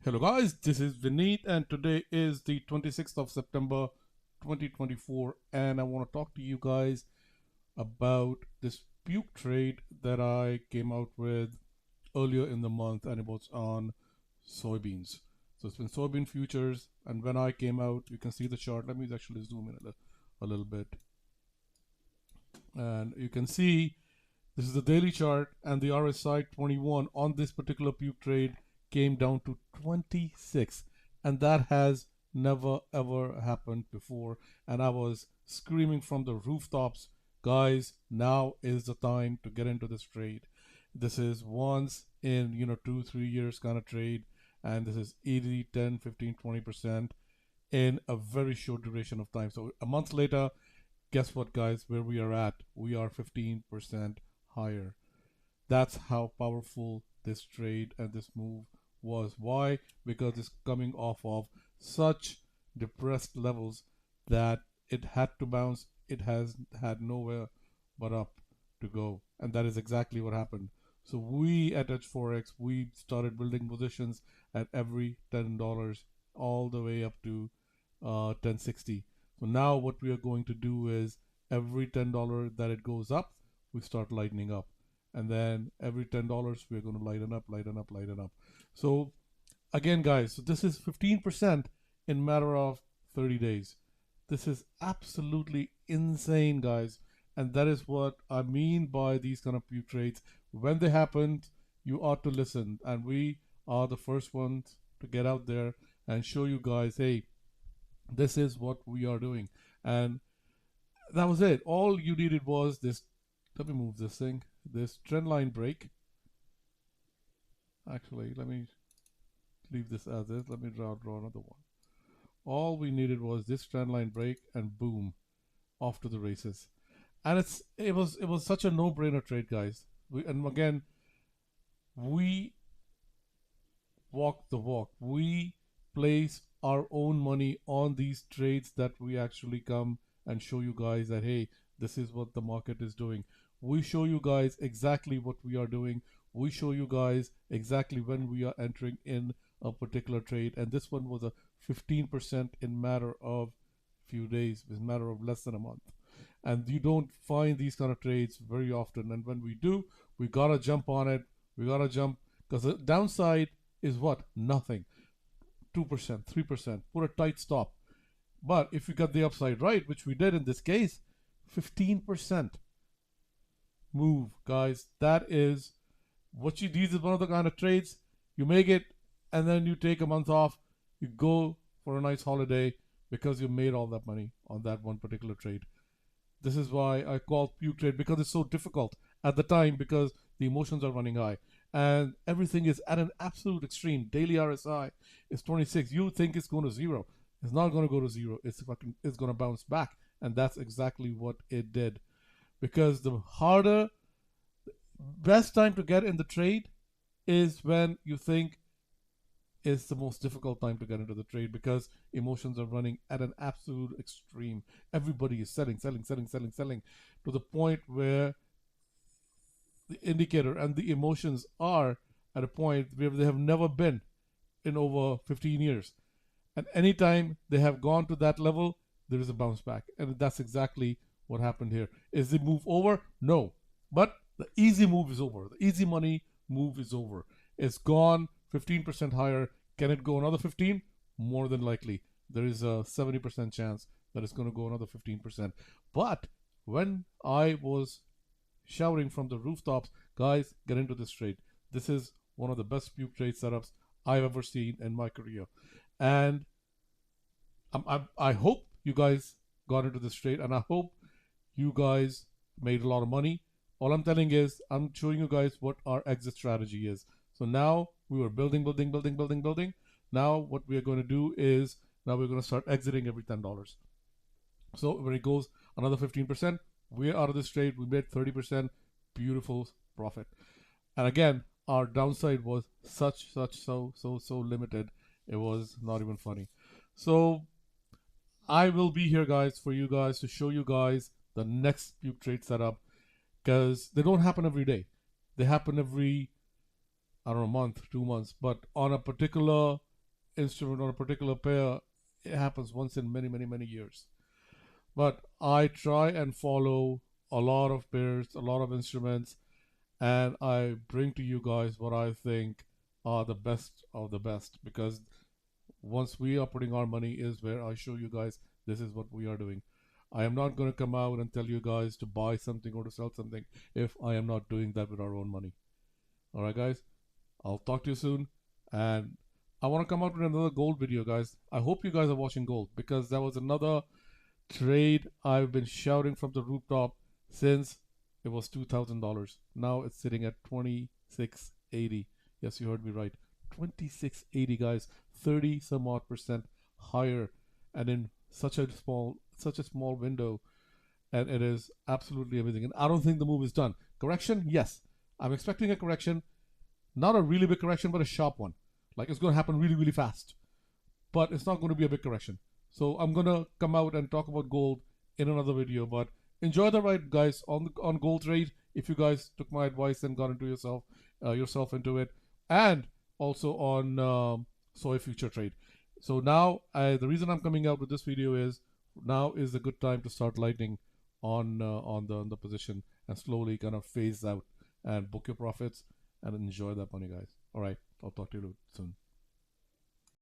Hello guys, this is Vinit and today is the 26th of September 2024 and I want to talk to you guys about this Puke trade that I came out with earlier in the month, and it was on soybeans. So it's been soybean futures, and when I came out, you can see the chart. Let me actually zoom in a little bit, and you can see this is the daily chart, and the RSI 21 on this particular Puke trade came down to 26, and that has never ever happened before. And I was screaming from the rooftops, guys, now is the time to get into this trade. This is once in 2-3 years kind of trade, and this is 80, 10, 15, 20% in a very short duration of time. So a month later, guess what, guys, where we are at? We are 15% higher. That's how powerful this trade and this move was. Why? Because it's coming off of such depressed levels that it had to bounce. It has had nowhere but up to go, and that is exactly what happened. So we at Edge-Forex, we started building positions at every $10 all the way up to 1060. So now what we are going to do is every $10 that it goes up, we start lightening up, and then every $10 we're going to lighten up, lighten up, lighten up. So again, guys, so this is 15% in matter of 30 days. This is absolutely insane, guys, and that is what I mean by these kind of Puke trades. When they happen, you ought to listen, and we are the first ones to get out there and show you guys, hey, this is what we are doing. And that was it. All you needed was this. Let me move this thing. This trend line break. Actually, let me leave this as is. Let me draw another one. All we needed was this trend line break, and boom, off to the races. And it was such a no-brainer trade, guys. And again, we walk the walk. We place our own money on these trades that we actually come and show you guys that, hey, this is what the market is doing. We show you guys exactly what we are doing. We show you guys exactly when we are entering in a particular trade. And this one was a 15% in matter of few days, in matter of less than a month. And you don't find these kind of trades very often. And when we do, we gotta jump on it. We gotta jump, because the downside is what? Nothing. 2%, 3%. Put a tight stop. But if you got the upside right, which we did in this case, 15% move, guys. That is what you. These is one of the kind of trades you make it, and then you take a month off. You go for a nice holiday because you made all that money on that one particular trade. This is why I call Puke trade, because it's so difficult at the time, because the emotions are running high and everything is at an absolute extreme. Daily RSI is 26. You think it's going to zero. It's not going to go to zero. It's going to bounce back, and that's exactly what it did. Because the best time to get in the trade is when you think is the most difficult time to get into the trade, because emotions are running at an absolute extreme. Everybody is selling, selling, selling, selling, selling, to the point where the indicator and the emotions are at a point where they have never been in over 15 years. And anytime they have gone to that level, there is a bounce back. And that's exactly what happened here. Is the move over? No. But the easy move is over. The easy money move is over. It's gone 15% higher. Can it go another 15? More than likely. There is a 70% chance that it's going to go another 15%. But when I was shouting from the rooftops, guys, get into this trade. This is one of the best Puke trade setups I've ever seen in my career. And I hope you guys got into this trade, and I hope you guys made a lot of money. All I'm telling is I'm showing you guys what our exit strategy is. So now we were building, building, building, building, building. Now what we are going to do is now we're going to start exiting every $10. So when it goes another 15%, we're out of this trade. We made 30%. Beautiful profit. And again, our downside was so limited. It was not even funny. So I will be here, guys, for you guys to show you guys the next Puke trade setup, because they don't happen every day. They happen every, I don't know, month, 2 months. But on a particular instrument on a particular pair, it happens once in many, many, many years. But I try and follow a lot of pairs, a lot of instruments, and I bring to you guys what I think are the best of the best, because once we are putting our money is where I show you guys this is what we are doing. I am not going to come out and tell you guys to buy something or to sell something if I am not doing that with our own money. All right, guys. I'll talk to you soon. And I want to come out with another gold video, guys. I hope you guys are watching gold, because that was another trade I've been shouting from the rooftop since it was $2,000. Now it's sitting at 2680. Yes, you heard me right. 2680, guys. 30 some odd percent higher, and in such a small window, and it is absolutely amazing. And I don't think the move is done. Correction, yes, I'm expecting a correction, not a really big correction, but a sharp one. Like, it's going to happen really, really fast, but it's not going to be a big correction. So I'm going to come out and talk about gold in another video. But enjoy the ride, guys, on gold trade. If you guys took my advice and got into yourself into it, and also on soy future trade. So now the reason I'm coming out with this video is now is a good time to start lightning on the position and slowly kind of phase out and book your profits and enjoy that money, guys. All right, I'll talk to you soon.